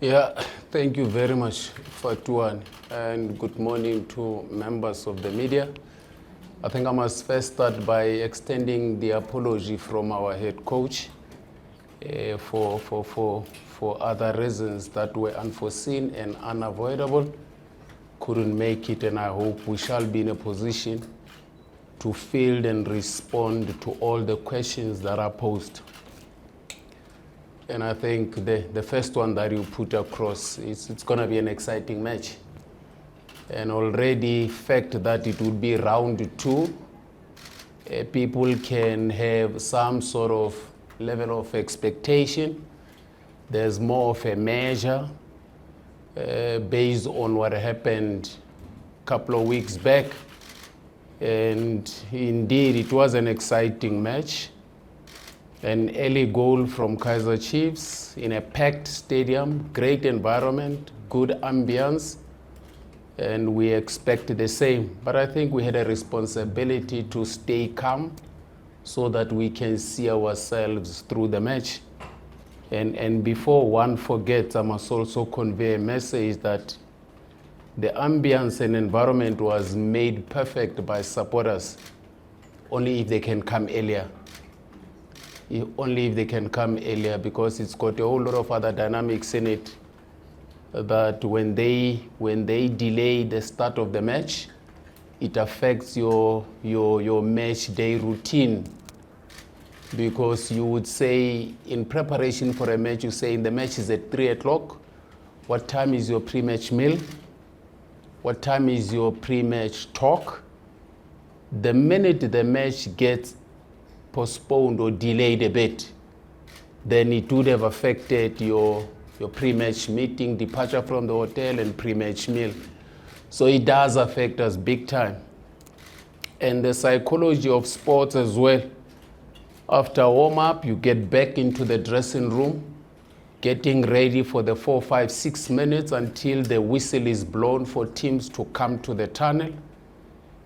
Yeah, thank you very much, Fatuan, and good morning to members of the media. I think I must first start by extending the apology from our head coach for other reasons that were unforeseen and unavoidable. Couldn't make it, and I hope we shall be in a position to field and respond to all the questions that are posed. And I think the first one that you put across, it's going to be an exciting match. And already fact that it would be round two, people can have some sort of level of expectation. There's more of a measure based on what happened a couple of weeks back. And indeed, it was an exciting match. An early goal from Kaizer Chiefs in a packed stadium, great environment, good ambience, and we expect the same. But I think we had a responsibility to stay calm so that we can see ourselves through the match. And before one forgets, I must also convey a message that the ambience and environment was made perfect by supporters, only if they can come earlier. Only if they can come earlier, because it's got a whole lot of other dynamics in it that when they delay the start of the match, it affects your match day routine. Because you would say in preparation for a match, you say the match is at 3 o'clock. What time is your pre-match meal? What time is your pre-match talk? The minute the match gets postponed or delayed a bit, then it would have affected your pre-match meeting, departure from the hotel, and pre-match meal. So it does affect us big time. And the psychology of sports as well. After warm-up, you get back into the dressing room, getting ready for the 4, 5, 6 minutes until the whistle is blown for teams to come to the tunnel.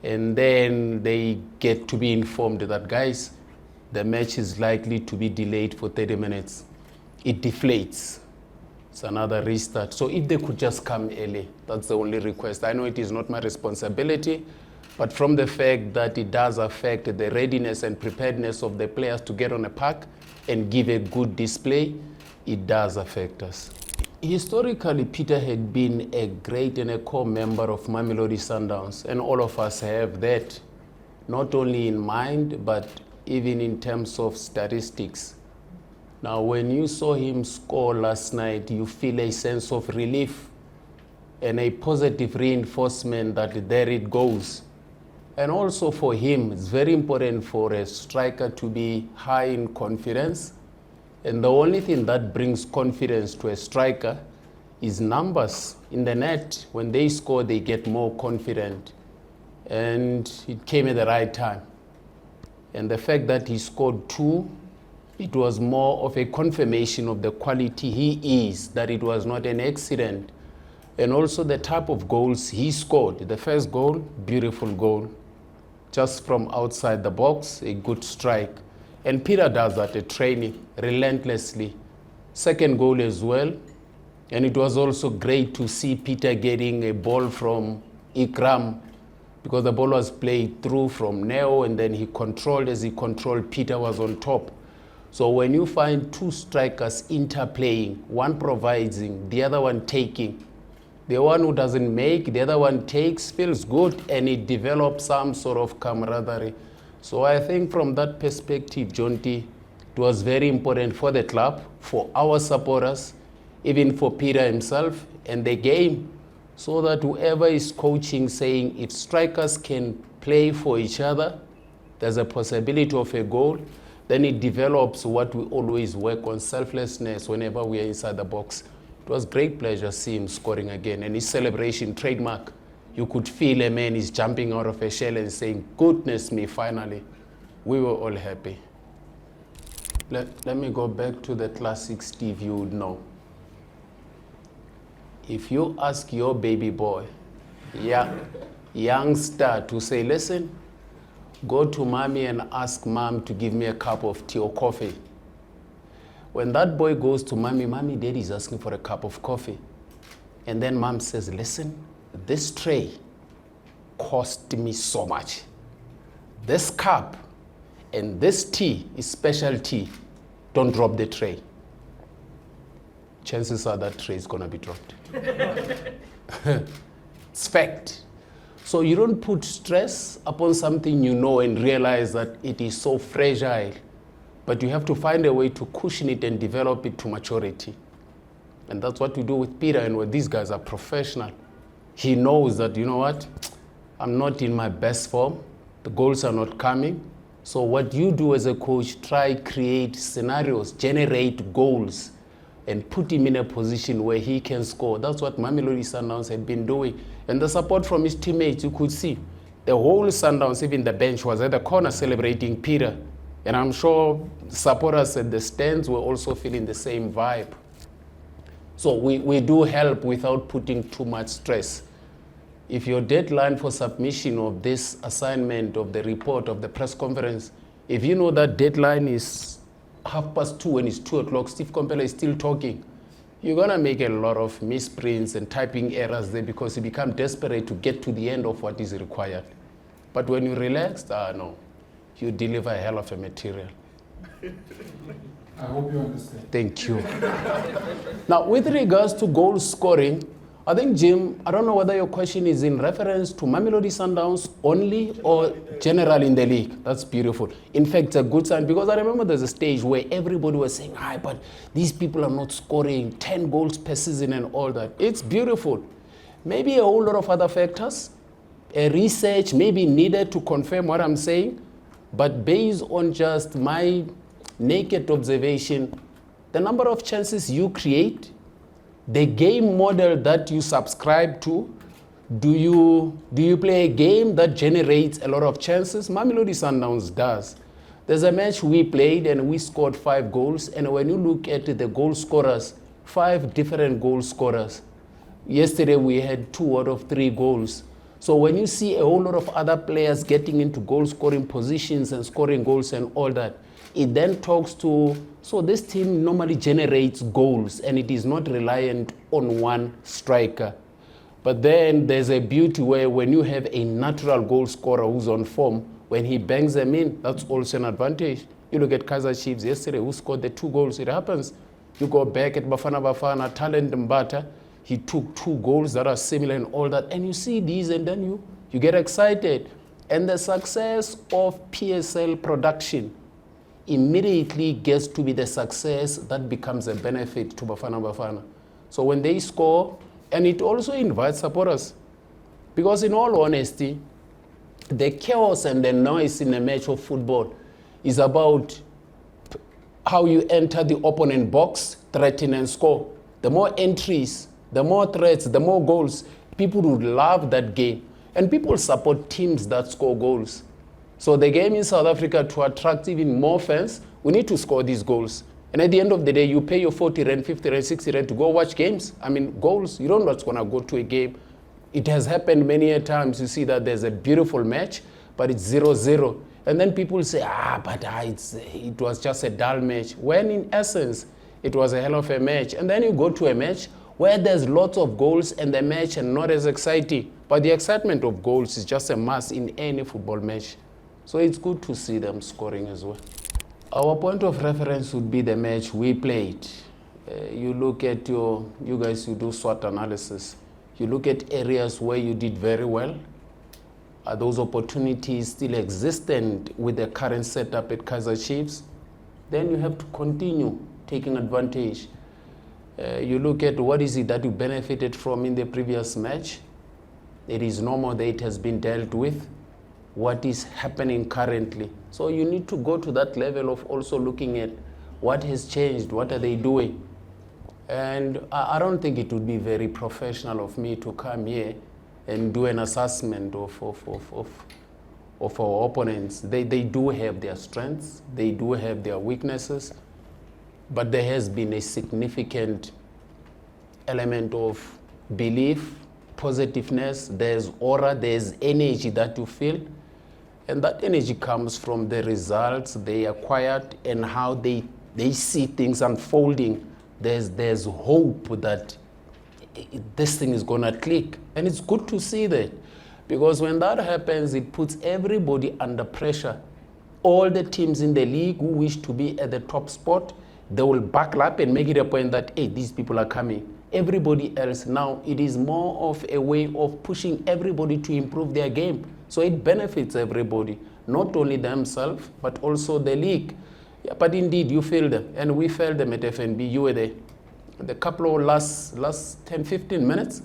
And then they get to be informed that, guys, the match is likely to be delayed for 30 minutes. It deflates. It's another restart. So if they could just come early, that's the only request. I know it is not my responsibility, but from the fact that it does affect the readiness and preparedness of the players to get on a park and give a good display, it does affect us. Historically, Peter had been a great and a core member of Mamelodi Sundowns, and all of us have that, not only in mind, but even in terms of statistics. Now, when you saw him score last night, you feel a sense of relief and a positive reinforcement that there it goes. And also for him, it's very important for a striker to be high in confidence. And the only thing that brings confidence to a striker is numbers in the net. When they score, they get more confident. And it came at the right time. And the fact that he scored 2, it was more of a confirmation of the quality he is, that it was not an accident. And also the type of goals he scored. The first goal, beautiful goal, just from outside the box, a good strike. And Peter does that at training, relentlessly. Second goal as well. And it was also great to see Peter getting a ball from Ikram, because the ball was played through from Neo, and then he controlled. As he controlled, Peter was on top. So when you find two strikers interplaying, one providing, the other one taking, the one who doesn't make, the other one takes, feels good, and it develops some sort of camaraderie. So I think from that perspective, Jonty, it was very important for the club, for our supporters, even for Peter himself and the game, so that whoever is coaching saying if strikers can play for each other, there's a possibility of a goal, then it develops what we always work on, selflessness whenever we are inside the box. It was great pleasure seeing him scoring again, and his celebration, trademark. You could feel a man is jumping out of a shell and saying, goodness me, finally. We were all happy. Let me go back to the classic Steve you would know. If you ask your baby boy, youngster, to say, listen, go to mommy and ask mom to give me a cup of tea or coffee, When that boy goes to mommy, daddy's asking for a cup of coffee. And then mom says, listen, this tray cost me so much. This cup and this tea is special tea. Don't drop the tray. Chances are that tray is going to be dropped. It's fact. So you don't put stress upon something you know and realize that it is so fragile, but you have to find a way to cushion it and develop it to maturity. And that's what we do with Peter, and when these guys are professional. He knows that, you know what, I'm not in my best form, the goals are not coming. So what you do as a coach, try create scenarios, generate goals, and put him in a position where he can score. That's what Mamelodi Sundowns had been doing. And the support from his teammates, you could see. The whole Sundowns, even the bench, was at the corner celebrating Peter. And I'm sure supporters at the stands were also feeling the same vibe. So we do help without putting too much stress. If your deadline for submission of this assignment, of the report, of the press conference, if you know that deadline is 2:30 and it's 2 o'clock, Steve Komphela is still talking, you're going to make a lot of misprints and typing errors there because you become desperate to get to the end of what is required. But when you relax, no, you deliver a hell of a material. I hope you understand. Thank you. Now, with regards to goal scoring, I think, Jim, I don't know whether your question is in reference to Mamelodi Sundowns only or general in the league. That's beautiful. In fact, it's a good sign because I remember there's a stage where everybody was saying, but these people are not scoring 10 goals per season and all that. It's beautiful. Maybe a whole lot of other factors, a research maybe needed to confirm what I'm saying, but based on just my naked observation, the number of chances you create, the game model that you subscribe to, do you play a game that generates a lot of chances? Mamelodi Sundowns does. There's a match we played and we scored 5 goals, and when you look at the goal scorers, 5 different goal scorers. Yesterday we had 2 out of 3 goals. So when you see a whole lot of other players getting into goal scoring positions and scoring goals and all that, it then talks to, so this team normally generates goals and it is not reliant on one striker. But then there's a beauty where when you have a natural goal scorer who's on form, when he bangs them in, that's also an advantage. You look at Kaizer Chiefs yesterday, who scored the 2 goals. It happens. You go back at Bafana, Talent Mbata, he took 2 goals that are similar and all that. And you see these and then you get excited. And the success of PSL production immediately gets to be the success that becomes a benefit to Bafana. So when they score, and it also invites supporters. Because in all honesty, the chaos and the noise in a match of football is about how you enter the opponent box, threaten and score. The more entries, the more threats, the more goals, people would love that game. And people support teams that score goals. So the game in South Africa, to attract even more fans, we need to score these goals. And at the end of the day, you pay your 40 rand, 50 rand, 60 rand to go watch games. I mean, goals, you don't know what's going to go to a game. It has happened many a times. You see that there's a beautiful match, but it's 0-0. And then people say, it was just a dull match. When in essence, it was a hell of a match. And then you go to a match where there's lots of goals and the match are not as exciting. But the excitement of goals is just a must in any football match. So it's good to see them scoring as well. Our point of reference would be the match we played. You look at you guys who do SWOT analysis. You look at areas where you did very well. Are those opportunities still existent with the current setup at Kaizer Chiefs? Then you have to continue taking advantage. You look at what is it that you benefited from in the previous match. It is normal that it has been dealt with. What is happening currently? So you need to go to that level of also looking at what has changed, what are they doing? And I don't think it would be very professional of me to come here and do an assessment of our opponents. They do have their strengths, they do have their weaknesses, but there has been a significant element of belief, positiveness, there's aura, there's energy that you feel. And that energy comes from the results they acquired and how they they see things unfolding, there's hope that this thing is gonna click. And it's good to see that, because when that happens, it puts everybody under pressure. All the teams in the league who wish to be at the top spot, they will buckle up and make it a point that, hey, these people are coming. Everybody else now, it is more of a way of pushing everybody to improve their game. So it benefits everybody, not only themselves, but also the league. Yeah, but indeed, you feel them, and we felt them at FNB. You were there. The couple of last 10, 15 minutes,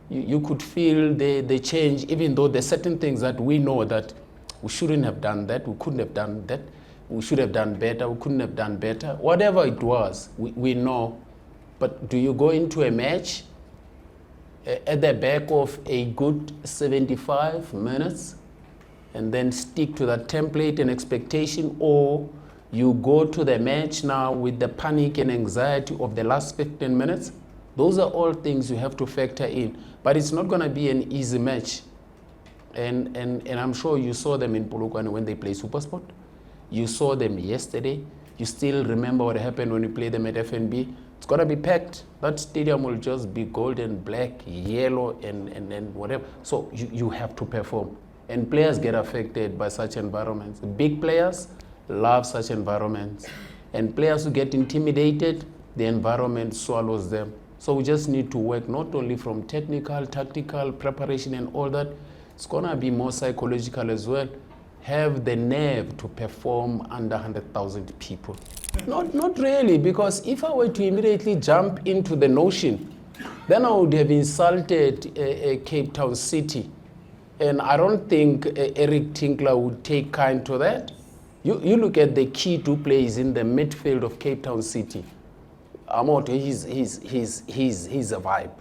you could feel the change, even though there's certain things that we know that we shouldn't have done that, we couldn't have done that, we should have done better, we couldn't have done better. Whatever it was, we know. But do you go into a match at the back of a good 75 minutes and then stick to that template and expectation, or you go to the match now with the panic and anxiety of the last 15 minutes? Those are all things you have to factor in. But it's not going to be an easy match. And I'm sure you saw them in Polokwane when they play Supersport. You saw them yesterday. You still remember what happened when you played them at FNB. It's going to be packed. That stadium will just be golden, black, yellow, and whatever. So you have to perform. And players get affected by such environments. Big players love such environments. And players who get intimidated, the environment swallows them. So we just need to work not only from technical, tactical, preparation and all that. It's going to be more psychological as well. Have the nerve to perform under 100,000 people. Not really, because if I were to immediately jump into the notion, then I would have insulted Cape Town City. And I don't think Eric Tinkler would take kind to that. You look at the key two players in the midfield of Cape Town City. Amoto, he's a vibe.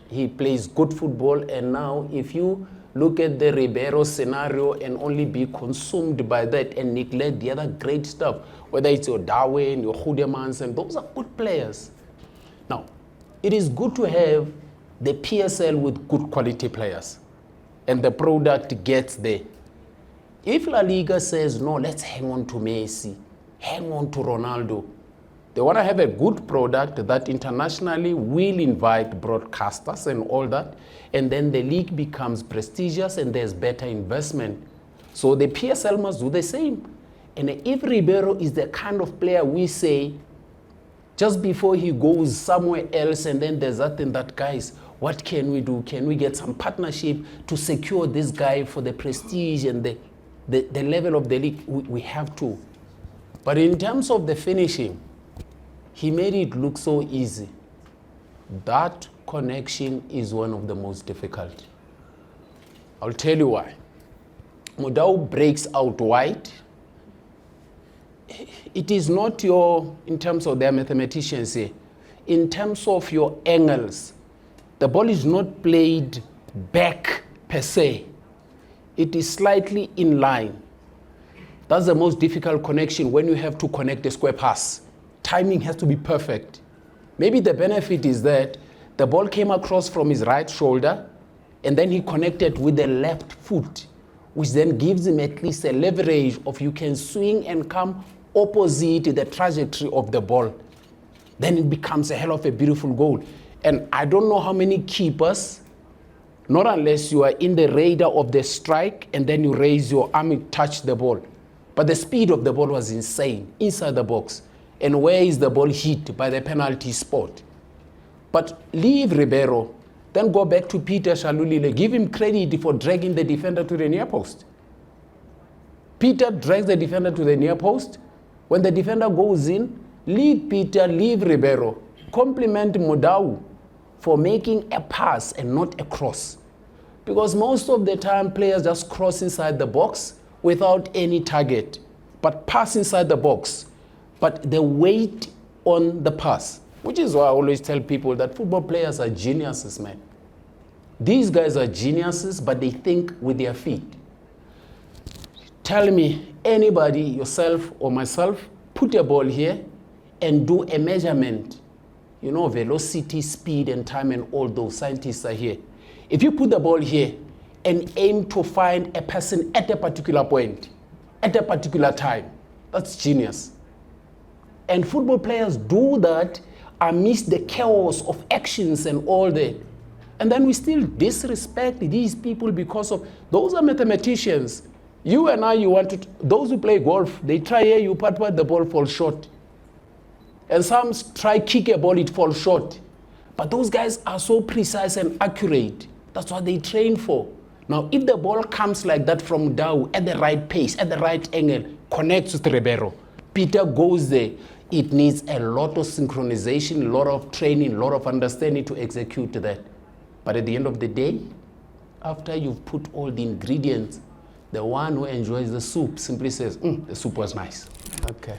He plays good football, and now if you look at the Ribeiro scenario and only be consumed by that and neglect the other great stuff, whether it's your Darwin, your Hudemans, and those are good players. Now, it is good to have the PSL with good quality players, and the product gets there. If La Liga says, no, let's hang on to Messi, hang on to Ronaldo, they want to have a good product that internationally will invite broadcasters and all that, and then the league becomes prestigious and there's better investment. So the PSL must do the same. And if Ribeiro is the kind of player we say, just before he goes somewhere else, and then there's that thing that, guys, what can we do? Can we get some partnership to secure this guy for the prestige and the level of the league? We have to. But in terms of the finishing, he made it look so easy. That connection is one of the most difficult. I'll tell you why. Mudau breaks out wide. It is not in terms of their mathematicians here, in terms of your angles, the ball is not played back per se. It is slightly in line. That's the most difficult connection when you have to connect a square pass. Timing has to be perfect. Maybe the benefit is that the ball came across from his right shoulder and then he connected with the left foot, which then gives him at least a leverage of you can swing and come opposite the trajectory of the ball. Then it becomes a hell of a beautiful goal. And I don't know how many keepers, not unless you are in the radar of the strike and then you raise your arm and touch the ball. But the speed of the ball was insane inside the box. And where is the ball hit? By the penalty spot. But leave Ribeiro, then go back to Peter Shalulile. Give him credit for dragging the defender to the near post. Peter drags the defender to the near post. When the defender goes in, leave Peter, leave Ribeiro. Compliment Mudau for making a pass and not a cross. Because most of the time, players just cross inside the box without any target, but pass inside the box. But the weight on the pass, which is why I always tell people that football players are geniuses, man. These guys are geniuses, but they think with their feet. Tell me, anybody, yourself or myself, put a ball here and do a measurement. You know, velocity, speed, and time, and all those scientists are here. If you put the ball here and aim to find a person at a particular point, at a particular time, that's genius. And football players do that amidst the chaos of actions and all that. And then we still disrespect these people because of, those are mathematicians. You and I, those who play golf, they try here, you putt, the ball falls short. And some try kick a ball, it falls short. But those guys are so precise and accurate. That's what they train for. Now, if the ball comes like that from Dow at the right pace, at the right angle, connects with Ribeiro, Peter goes there, it needs a lot of synchronization, a lot of training, a lot of understanding to execute that. But at the end of the day, after you've put all the ingredients, the one who enjoys the soup simply says, the soup was nice. Okay.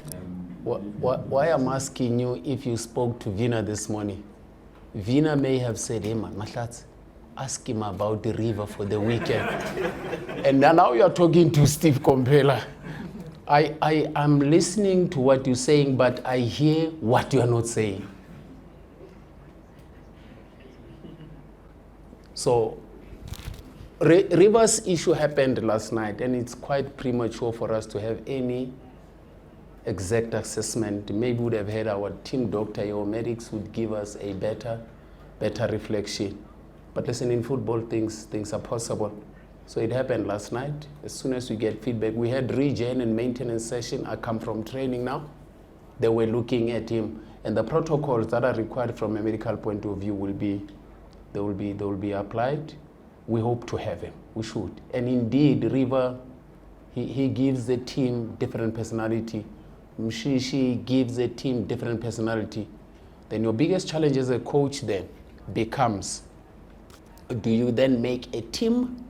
Why I'm asking you if you spoke to Vina this morning? Vina may have said, hey man, Mahlatsi, ask him about the river for the weekend. And now you're talking to Steve Komphela. I am listening to what you're saying, but I hear what you are not saying. So, River's issue happened last night, and it's quite premature for us to have any exact assessment. Maybe we would have had our team doctor or medics would give us a better reflection. But listen, in football, things are possible. So it happened last night. As soon as we get feedback, we had regen and maintenance session. I come from training now. They were looking at him, and the protocols that are required from a medical point of view will be applied. We hope to have him. We should. And indeed, River, he gives the team different personality. Mshishi gives the team different personality. Then your biggest challenge as a coach then becomes, do you then make a team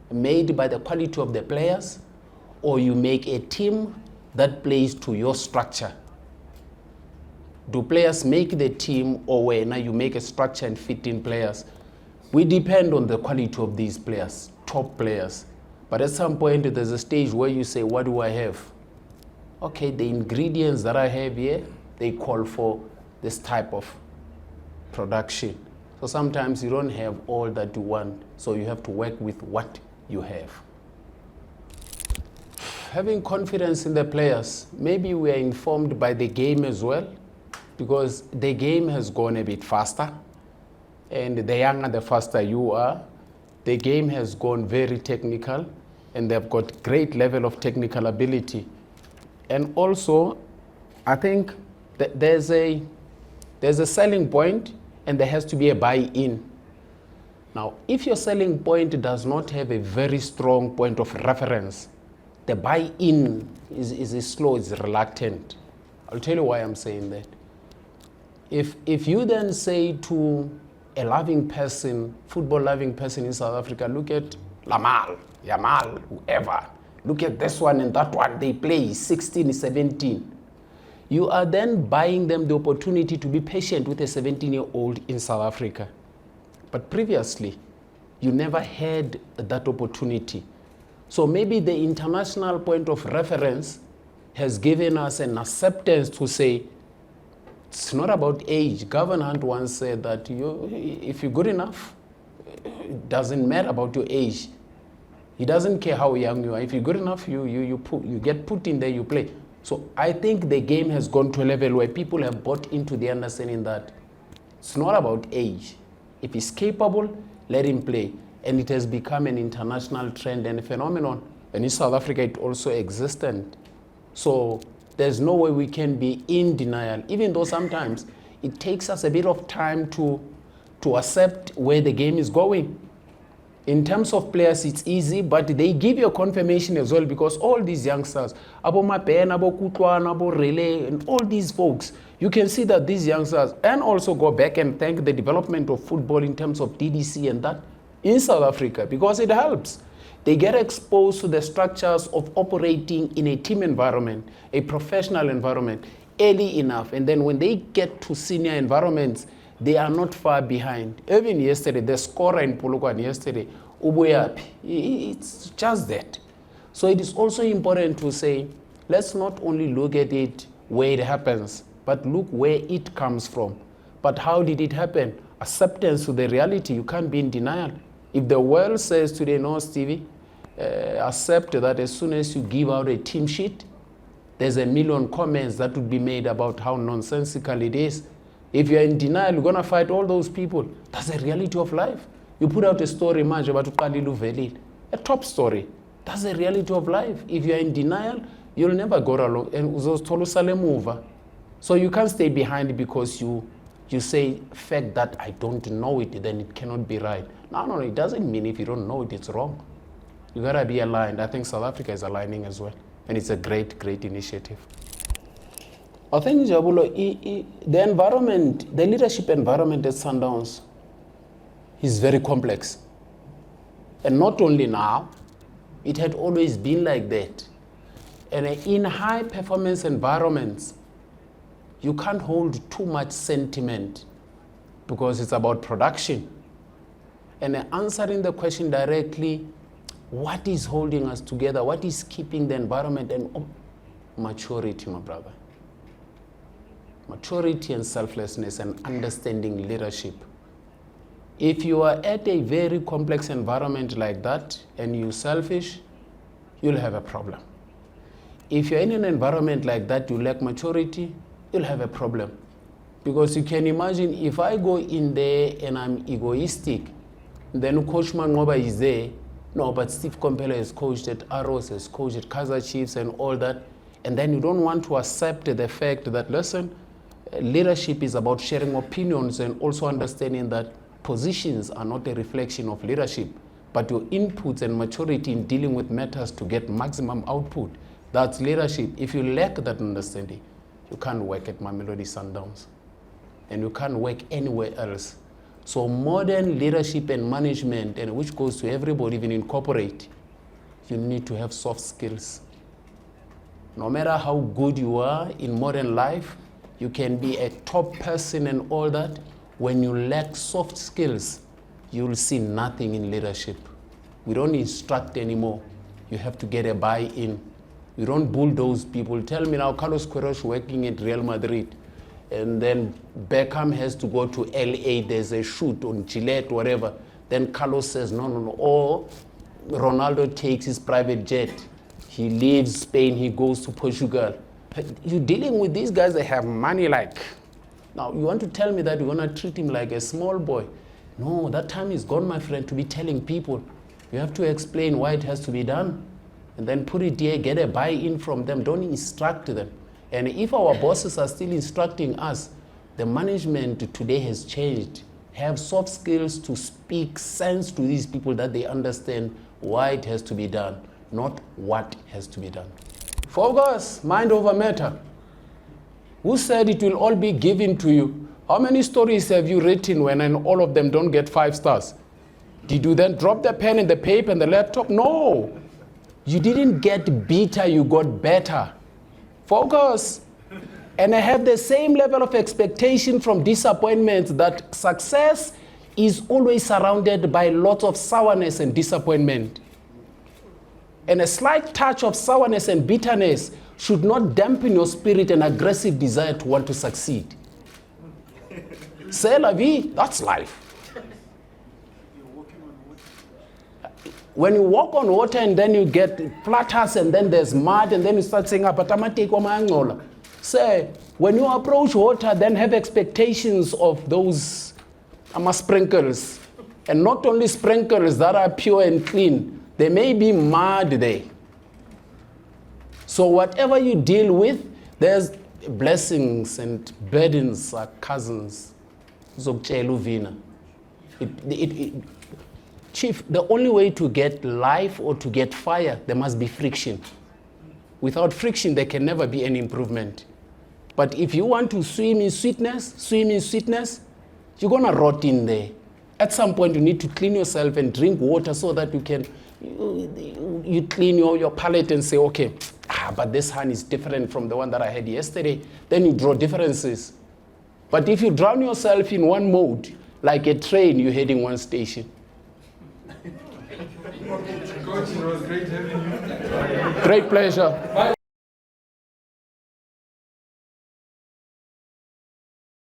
made by the quality of the players, or you make a team that plays to your structure? Do players make the team, or when you make a structure and fit in players? We depend on the quality of these players, top players. But at some point, there's a stage where you say, what do I have? Okay, the ingredients that I have here, they call for this type of production. So sometimes you don't have all that you want, so you have to work with what you have. Having confidence in the players, maybe we are informed by the game as well, because the game has gone a bit faster. And the younger, the faster you are, the game has gone very technical, and they've got great level of technical ability. And also, I think that there's a selling point, and there has to be a buy-in. Now, if your selling point does not have a very strong point of reference, the buy-in is slow, is reluctant. I'll tell you why I'm saying that. If you then say to a loving person, football-loving person in South Africa, look at Lamal, Yamal, whoever. Look at this one and that one. They play 16, 17. You are then buying them the opportunity to be patient with a 17-year-old in South Africa. But previously, you never had that opportunity. So maybe the international point of reference has given us an acceptance to say, it's not about age. Governor Hunt once said that if you're good enough, it doesn't matter about your age. He doesn't care how young you are. If you're good enough, you get put in there, you play. So I think the game has gone to a level where people have bought into the understanding that it's not about age. If he's capable, let him play. And it has become an international trend and a phenomenon. And in South Africa, it also existent. So there's no way we can be in denial, even though sometimes it takes us a bit of time to accept where the game is going. In terms of players, it's easy, but they give you a confirmation as well, because all these youngsters, Abo Mapen, Abo Kutwan, Abo Relay, and all these folks, you can see that these youngsters, and also go back and thank the development of football in terms of DDC and that in South Africa, because it helps. They get exposed to the structures of operating in a team environment, a professional environment, early enough. And then when they get to senior environments, they are not far behind. Even yesterday, the scorer in Polokwane yesterday, Ubuyapi, it's just that. So it is also important to say, let's not only look at it where it happens, but look where it comes from. But how did it happen? Acceptance to the reality. You can't be in denial. If the world says today, no, Stevie, accept that as soon as you give out a team sheet, there's a million comments that would be made about how nonsensical it is. If you're in denial, you're going to fight all those people. That's the reality of life. You put out a story, a top story. That's the reality of life. If you're in denial, you'll never go along. And so you can't stay behind because you say fact that I don't know it, then it cannot be right. No, it doesn't mean if you don't know it, it's wrong. You gotta be aligned. I think South Africa is aligning as well. And it's a great, great initiative. I think, Jabulo, the environment, the leadership environment at Sundowns is very complex. And not only now, it had always been like that. And in high performance environments, you can't hold too much sentiment because it's about production. And answering the question directly, what is holding us together? What is keeping the environment? And maturity, my brother. Maturity and selflessness and understanding leadership. If you are at a very complex environment like that and you're selfish, you'll have a problem. If you're in an environment like that, you lack maturity, you'll have a problem. Because you can imagine if I go in there and I'm egoistic, then Coach Mangoba is there. No, but Steve Komphela has coached at Arrows, has coached at Kaizer Chiefs and all that. And then you don't want to accept the fact that, listen, leadership is about sharing opinions and also understanding that positions are not a reflection of leadership, but your inputs and maturity in dealing with matters to get maximum output. That's leadership. If you lack that understanding, you can't work at Mamelodi Sundowns. And you can't work anywhere else. So modern leadership and management, and which goes to everybody, even in corporate, you need to have soft skills. No matter how good you are in modern life, you can be a top person and all that. When you lack soft skills, you'll see nothing in leadership. We don't instruct anymore. You have to get a buy-in. You don't bulldoze people. Tell me now, Carlos Queiroz working at Real Madrid, and then Beckham has to go to LA, there's a shoot on Gillette, whatever. Then Carlos says, no. Or Ronaldo takes his private jet. He leaves Spain, he goes to Portugal. You're dealing with these guys that have money like. Now, you want to tell me that you're going to treat him like a small boy. No, that time is gone, my friend, to be telling people. You have to explain why it has to be done. And then put it there, get a buy-in from them. Don't instruct them. And if our bosses are still instructing us, the management today has changed. Have soft skills to speak sense to these people that they understand why it has to be done, not what has to be done. Focus, mind over matter. Who said it will all be given to you? How many stories have you written when and all of them don't get 5 stars? Did you then drop the pen and the paper and the laptop? No. You didn't get bitter, you got better. Focus. And I have the same level of expectation from disappointments that success is always surrounded by lots of sourness and disappointment. And a slight touch of sourness and bitterness should not dampen your spirit and aggressive desire to want to succeed. C'est la vie, that's life. When you walk on water and then you get flutters and then there's mud and then you start saying, say, when you approach water, then have expectations of those sprinkles. And not only sprinkles that are pure and clean, there may be mud there. So whatever you deal with, there's blessings and burdens are cousins. Chief, the only way to get life or to get fire, there must be friction. Without friction, there can never be any improvement. But if you want to swim in sweetness, you're going to rot in there. At some point, you need to clean yourself and drink water so that you can you clean your palate and say, okay, but this honey is different from the one that I had yesterday. Then you draw differences. But if you drown yourself in one mode, like a train, you're heading one station. Coach, it was great having you. Great pleasure. Bye.